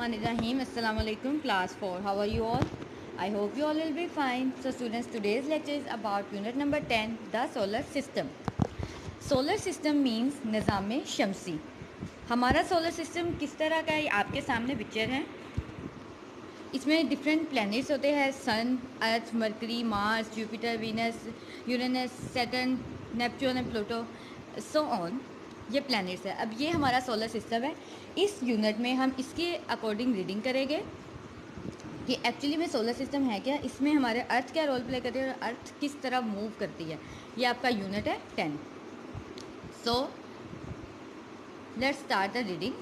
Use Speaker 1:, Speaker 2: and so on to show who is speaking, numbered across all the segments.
Speaker 1: Bismillahirrahmanirrahim. Assalamu alaikum class 4. How are you all? I hope you all will be fine. So students, today's lecture is about unit number 10, the solar system. Solar system means निज़ाम शमसी. हमारा solar system किस तरह का है आपके सामने picture है. इसमें different planets होते हैं. Sun, Earth, Mercury, Mars, Jupiter, Venus, Uranus, Saturn, Neptune and Pluto, so on. ये प्लैनेट्स है. अब ये हमारा सोलर सिस्टम है. इस यूनिट में हम इसके अकॉर्डिंग रीडिंग करेंगे कि एक्चुअली में सोलर सिस्टम है क्या, इसमें हमारे अर्थ क्या रोल प्ले करती है और अर्थ किस तरह मूव करती है. ये आपका यूनिट है 10. So let's start the reading.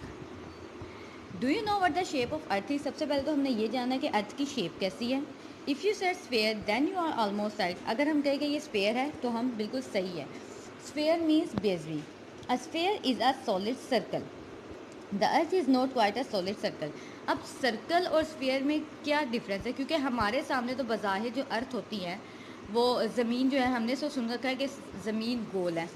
Speaker 1: Do you know what the shape of earth is. सबसे पहले तो हमने ये जाना कि अर्थ की शेप कैसी है. If you said sphere then you are almost right. अगर हम कहें कि ये स्फेयर है तो हम बिल्कुल सही है. स्फेयर मीन्स बेजरी. A sphere is a solid circle. The earth is not quite a solid circle. अब सर्कल और स्फेयर में क्या डिफरेंस है, क्योंकि हमारे सामने तो बज़ाहिर जो अर्थ होती है वो ज़मीन जो है, हमने सो सुन रखा है कि ज़मीन गोल है,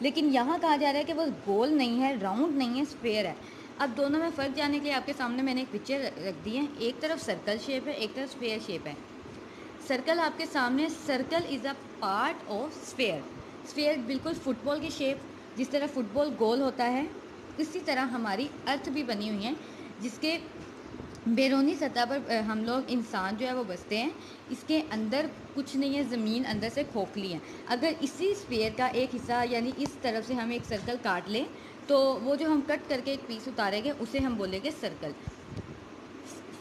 Speaker 1: लेकिन यहाँ कहा जा रहा है कि वो गोल नहीं है, राउंड नहीं है, स्फेयर है. अब दोनों में फ़र्क जानने के लिए आपके सामने मैंने एक पिक्चर रख दी है. एक तरफ सर्कल शेप है, एक तरफ स्फेयर शेप है. सर्कल आपके सामने, circle is a part of sphere. Sphere बिल्कुल फुटबॉल की शेप, जिस तरह फुटबॉल गोल होता है इसी तरह हमारी अर्थ भी बनी हुई है, जिसके बैरूनी सतह पर हम लोग इंसान जो है वो बसते हैं. इसके अंदर कुछ नहीं है, ज़मीन अंदर से खोखली है. अगर इसी स्फेयर का एक हिस्सा यानी इस तरफ से हम एक सर्कल काट लें तो वो जो हम कट करके एक पीस उतारेंगे उसे हम बोलेंगे circle.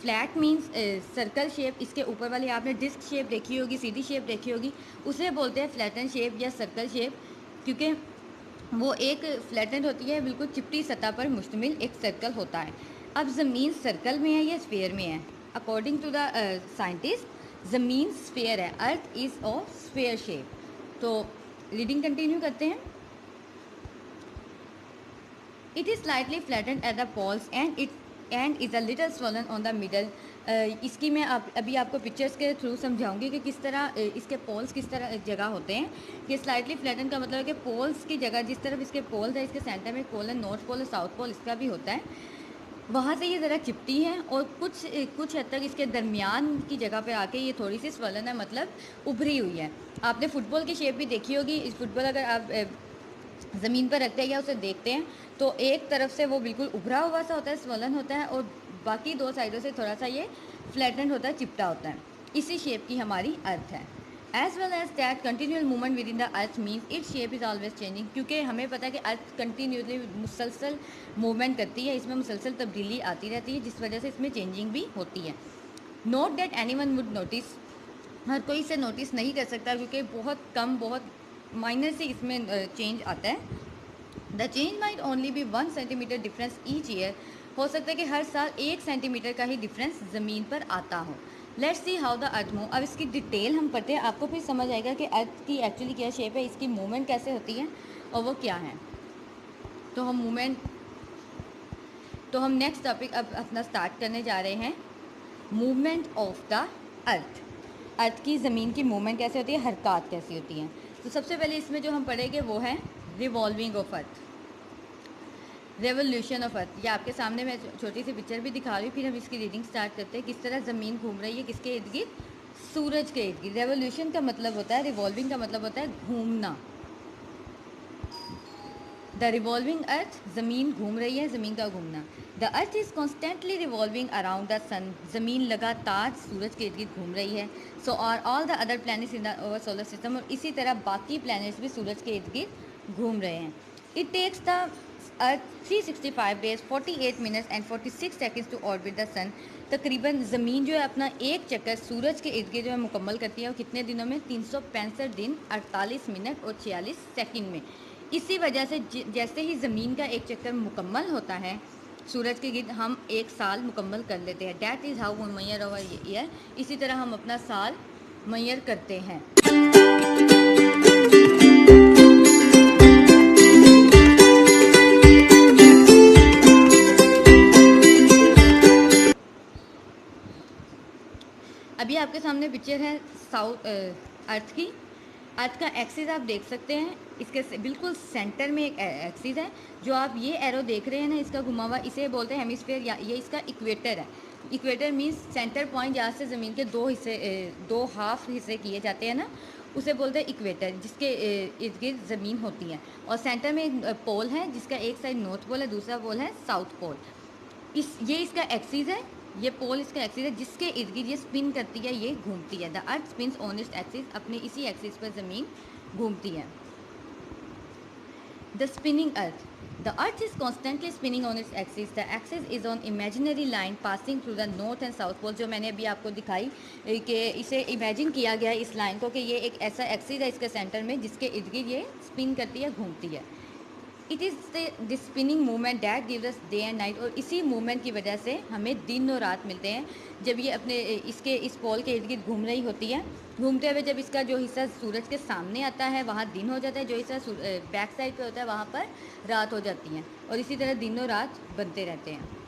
Speaker 1: Flat means circle shape. इसके ऊपर वाली आपने डिस्क शेप देखी होगी, सीधी शेप देखी होगी, उसे बोलते हैं फ्लैटन शेप या सर्कल शेप, क्योंकि वो एक फ्लैटेंड होती है, बिल्कुल चिपटी सतह पर मुश्तमिल एक सर्कल होता है. अब ज़मीन सर्कल में है या स्फेयर में है. अकॉर्डिंग टू द साइंटिस्ट ज़मीन स्फेयर है, earth is of sphere shape. तो रीडिंग कंटिन्यू करते हैं. It is slightly flattened at the poles and is a little swollen on the middle. इसकी मैं अभी आपको पिक्चर्स के थ्रू समझाऊंगी कि किस तरह इसके पोल्स किस तरह जगह होते हैं. कि स्लाइटली फ्लैटन का मतलब है कि पोल्स की जगह जिस तरफ इसके पोल्स है, इसके सेंटर में पोल है, नॉर्थ पोल और साउथ पोल इसका भी होता है, वहाँ से ये ज़रा चिपटी है और कुछ हद तक इसके दरमियान की जगह पे आके ये थोड़ी सी स्वलन है, मतलब उभरी हुई है. आपने फुटबॉल की शेप भी देखी होगी. इस फुटबॉल अगर आप ज़मीन पर रखते हैं या उसे देखते हैं तो एक तरफ से वो बिल्कुल उभरा हुआ सा होता है, स्वलन होता है, और बाकी दो साइडों से थोड़ा सा ये फ्लैटेंड होता है, चिपटा होता है. इसी शेप की हमारी अर्थ है. As well as that continual movement within the earth means it shape is always changing. क्योंकि हमें पता है कि अर्थ कंटिन्यूसली मुसलसल मूवमेंट करती है, इसमें मुसलसल तब्दीली आती रहती है, जिस वजह से इसमें चेंजिंग भी होती है. Note that any one would notice. हर कोई इसे नोटिस नहीं कर सकता क्योंकि बहुत कम, बहुत माइनर से इसमें चेंज आता है. The change might only be 1 centimetre difference each year. हो सकता है कि हर साल 1 सेंटीमीटर का ही डिफरेंस ज़मीन पर आता हो. Let's see how the earth move. अब इसकी डिटेल हम पढ़ते हैं, आपको फिर समझ आएगा कि अर्थ की एक्चुअली क्या शेप है, इसकी मूवमेंट कैसे होती है और वो क्या है. तो हम नेक्स्ट टॉपिक अब अपना स्टार्ट करने जा रहे हैं. Movement of the earth. Earth की ज़मीन की मूवमेंट कैसे होती है, हरकत कैसी होती हैं. तो सबसे पहले इसमें जो हम पढ़ेंगे वो है revolving of earth, revolution of earth. ये आपके सामने मैं छोटी सी पिक्चर भी दिखा रही हूँ. फिर हम इसकी रीडिंग स्टार्ट करते हैं. किस तरह ज़मीन घूम रही है, किसके इर्द गिर्द, सूरज के इर्द गिर्द. रेवोल्यूशन का मतलब होता है, रिवॉल्विंग का मतलब होता है घूमना. द रिवॉल्विंग अर्थ, ज़मीन घूम रही है, ज़मीन का घूमना. The earth is constantly revolving around the sun. ज़मीन लगातार सूरज के इर्द गिर्द घूम रही है. So are all the other planets in the solar system. और इसी तरह बाकी प्लैनेट्स भी सूरज के इर्द गिर्द घूम रहे हैं. It takes the earth 365 days 48 minutes and 46 seconds to orbit the sun. तकरीबन ज़मीन जो है अपना एक चक्कर सूरज के इर्द गिर्द जो है मुकम्मल करती है, और कितने दिनों में, 365 दिन 48 मिनट और 46 सेकंड में. इसी वजह से जैसे ही ज़मीन का एक चक्कर मुकम्मल होता है सूरज के गिर्द, हम एक साल मुकम्मल कर लेते हैं. That is how we measure our year. इसी तरह हम अपना साल मैयर करते हैं. अभी आपके सामने पिक्चर है साउथ अर्थ की. अर्थ का एक्सिस आप देख सकते हैं, इसके बिल्कुल सेंटर में एक एक्सिस है। जो आप ये एरो देख रहे हैं ना, इसका घुमा हुआ, इसे बोलते हैं हेमिस्फीयर, या ये इसका इक्वेटर है। इक्वेटर मीन्स सेंटर पॉइंट जहाँ से ज़मीन के दो हिस्से, दो हाफ हिस्से किए जाते हैं ना, उसे बोलते हैं इक्वेटर, जिसके इर्द गिर्द ज़मीन होती है। और सेंटर में एक पोल है, जिसका एक साइड नॉर्थ पोल है, दूसरा पोल है साउथ पोल। ये इसका एक्सिस है, ये पोल इसका एक्सिस है, जिसके इर्द गिर्द ये स्पिन करती है, ये घूमती है। The earth spins on its axis, अपने इसी एक्सिस पर ज़मीन घूमती है। The spinning earth, the earth is constantly spinning on its axis. The axis is on imaginary line passing through the north and south pole. जो मैंने अभी आपको दिखाई कि इसे इमेजिन किया गया है इस लाइन को, कि ये एक ऐसा एक्सिस है इसके सेंटर में, जिसके इर्द गिर्द ये स्पिन करती है, घूमती है। It is the spinning movement that gives us day and night. और इसी मूवमेंट की वजह से हमें दिन और रात मिलते हैं। जब ये अपने इस पोल के इर्द गिर्द घूम रही होती है, घूमते हुए जब इसका जो हिस्सा सूरज के सामने आता है वहाँ दिन हो जाता है, जो हिस्सा बैक साइड पे होता है वहाँ पर रात हो जाती है। और इसी तरह दिन और रात बनते रहते हैं।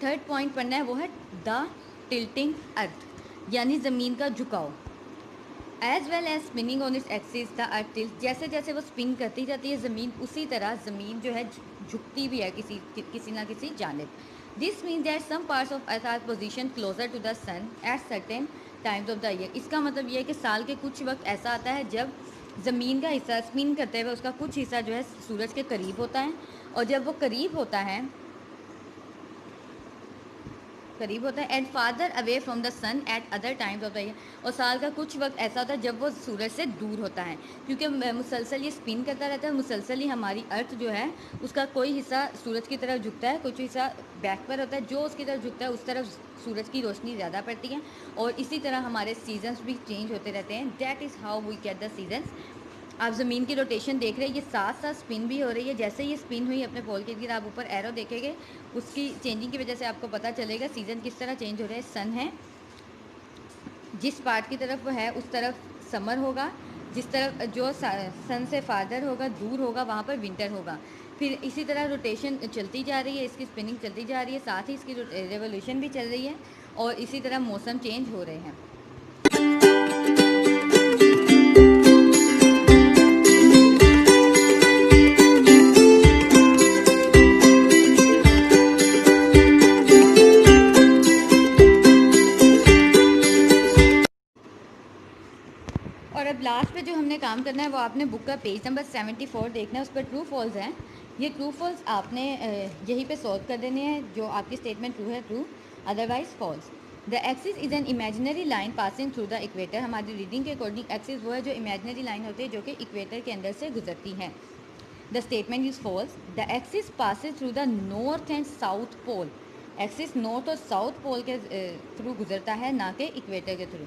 Speaker 1: थर्ड पॉइंट पढ़ना है, वो है द टिल्टिंग अर्थ, यानी ज़मीन का झुकाव। As well as spinning on its axis the earth tilt. जैसे जैसे वो स्पिन करती जाती है ज़मीन, उसी तरह ज़मीन जो है झुकती भी है किसी ना किसी जानिब। This means that some parts of earth are position closer to the sun at certain times of the year. इसका मतलब ये है कि साल के कुछ वक्त ऐसा आता है जब ज़मीन का हिस्सा स्पिन करते हुए उसका कुछ हिस्सा जो है सूरज के करीब होता है, और जब वो करीब होता है and farther away from the sun at other times of the year. और साल का कुछ वक्त ऐसा होता है जब वो सूरज से दूर होता है, क्योंकि मुसलसल ये स्पिन करता रहता है। मुसलसल ही हमारी अर्थ जो है उसका कोई हिस्सा सूरज की तरफ झुकता है, कुछ हिस्सा बैक पर होता है। जो उसकी तरफ झुकता है उस तरफ सूरज की रोशनी ज़्यादा पड़ती है, और इसी तरह हमारे सीजन्स भी चेंज होते रहते हैं। That is how we get the seasons. आप ज़मीन की रोटेशन देख रहे हैं, ये साथ साथ स्पिन भी हो रही है। जैसे ये स्पिन हुई अपने पोल के गिर, आप ऊपर एरो देखेंगे, उसकी चेंजिंग की वजह से आपको पता चलेगा सीज़न किस तरह चेंज हो रहा है। सन है, जिस पार्ट की तरफ वो है उस तरफ समर होगा, जिस तरफ जो सन से फादर होगा, दूर होगा, वहाँ पर विंटर होगा। फिर इसी तरह रोटेशन चलती जा रही है, इसकी स्पिनिंग चलती जा रही है, साथ ही इसकी रेवोल्यूशन भी चल रही है, और इसी तरह मौसम चेंज हो रहे हैं। और अब लास्ट पे जो हमने काम करना है वो आपने बुक का पेज नंबर 74 देखना है, उस पर ट्रू फॉल्स हैं। ये ट्रू फॉल्स आपने यहीं पे सॉल्व कर देने हैं। जो आपकी स्टेटमेंट ट्रू है true, otherwise false. The axis is an imaginary line passing through the equator. हमारी रीडिंग के अकॉर्डिंग एक्सिस वो है जो इमेजिनरी लाइन होती है, जो कि इक्वेटर के अंदर से गुजरती है। The statement is false. The axis passes through the north and south pole. Axis north और साउथ पोल के थ्रू गुजरता है, ना कि इक्वेटर के थ्रू।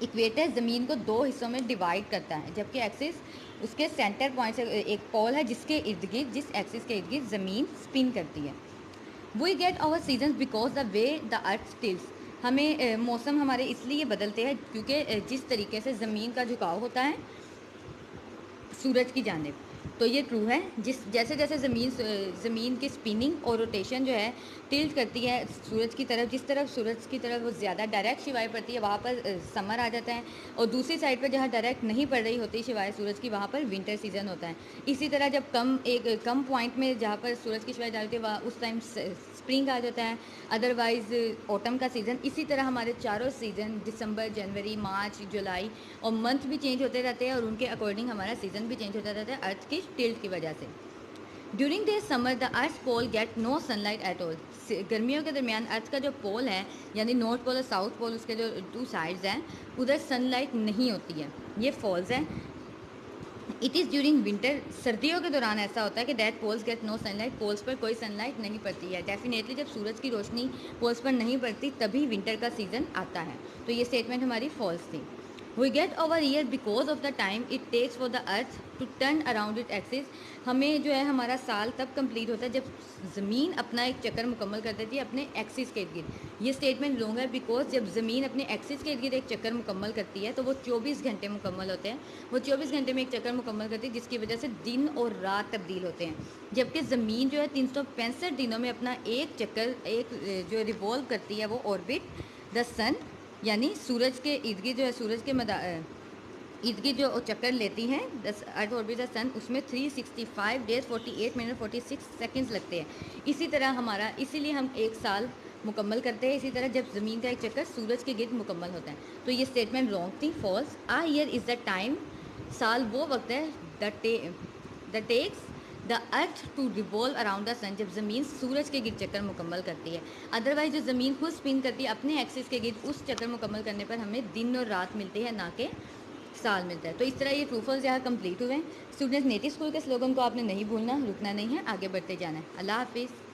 Speaker 1: इक्वेटर ज़मीन को दो हिस्सों में डिवाइड करता है, जबकि एक्सिस उसके सेंटर पॉइंट से एक पोल है, जिसके इर्द गिर्द, जिस एक्सिस के इर्द गिर्द ज़मीन स्पिन करती है। We get our seasons because the way the earth tilts. हमें मौसम हमारे इसलिए बदलते हैं क्योंकि जिस तरीके से ज़मीन का झुकाव होता है सूरज की जानिब। तो ये ट्रू है। जैसे जैसे ज़मीन की स्पिनिंग और रोटेशन जो है टिल्ट करती है सूरज की तरफ, जिस तरफ सूरज की तरफ वो ज़्यादा डायरेक्ट शिवाय पड़ती है वहाँ पर समर आ जाता है, और दूसरी साइड पर जहाँ डायरेक्ट नहीं पड़ रही होती शिवाय सूरज की, वहाँ पर विंटर सीज़न होता है। इसी तरह जब कम पॉइंट में जहाँ पर सूरज की शिवाय डालती है वहाँ उस टाइम स्प्रिंग आ जाता है, अदरवाइज़ ऑटम का सीज़न। इसी तरह हमारे चारों सीज़न दिसंबर, जनवरी, मार्च, जुलाई और मंथ भी चेंज होते रहते हैं, और उनके अकॉर्डिंग हमारा सीज़न भी चेंज होता रहता है अर्थ की टिल्ट की वजह से। During the summer the earth pole get no sunlight at all. गर्मियों के दरमियान अर्थ का जो पोल है, यानी नॉर्थ पोल और साउथ पोल, उसके जो टू साइड्स हैं, उधर सनलाइट नहीं होती है। ये फॉल्स है। It is during winter. सर्दियों के दौरान ऐसा होता है कि that poles get no sunlight. Poles पर कोई सनलाइट नहीं पड़ती है। डेफिनेटली जब सूरज की रोशनी पोल्स पर नहीं पड़ती तभी विंटर का सीज़न आता है। तो ये स्टेटमेंट हमारी फॉल्स थी। We get over year because of the time it takes for the earth to turn around it axis. हमें जो है हमारा साल तब कंप्लीट होता है जब ज़मीन अपना एक चक्कर मुकम्मल कर देती है अपने एक्सिस के इर्द गिर्द। ये स्टेटमेंट लॉन्ग है बिकॉज जब ज़मीन अपने एक्सिस के इर्द गिर्द एक चक्कर मुकम्मल करती है तो वो 24 घंटे मुकम्मल होते हैं। वो 24 घंटे में एक चक्कर मुकम्मल करती है जिसकी वजह से दिन और रात तब्दील होते हैं। जबकि ज़मीन जो है 365 दिनों में अपना एक चक्कर एक जो रिवॉल्व करती है वो ऑर्बिट द सन यानी सूरज के इर्द गिर्द जो है सूरज के इर्द गिर्द जो चक्कर लेती हैं अर्थ ऑर्बिट द सन, उसमें 365 डेज 48 मिनट 46 सेकंड्स लगते हैं। इसी तरह हमारा इसीलिए हम एक साल मुकम्मल करते हैं। इसी तरह जब ज़मीन का एक चक्कर सूरज के गिर्द मुकम्मल होता है। तो ये स्टेटमेंट रॉन्ग थी, false. A year is the time, साल वो वक्त है the takes the earth to revolve around the sun, जब ज़मीन सूरज के गिर्द चक्कर मुकम्मल करती है। अदरवाइज जो ज़मीन खुद स्पिन करती है अपने एक्सिस के गिर्द, उस चक्कर मुकम्मल करने पर हमें दिन और रात मिलती है, ना कि साल मिलता है। तो इस तरह ये ट्रू फॉल्स यहाँ कंप्लीट हुए हैं। स्टूडेंट्स, नेटिव स्कूल के स्लोगन को आपने नहीं भूलना, रुकना नहीं है, आगे बढ़ते जाना है। अल्लाह हाफिज़।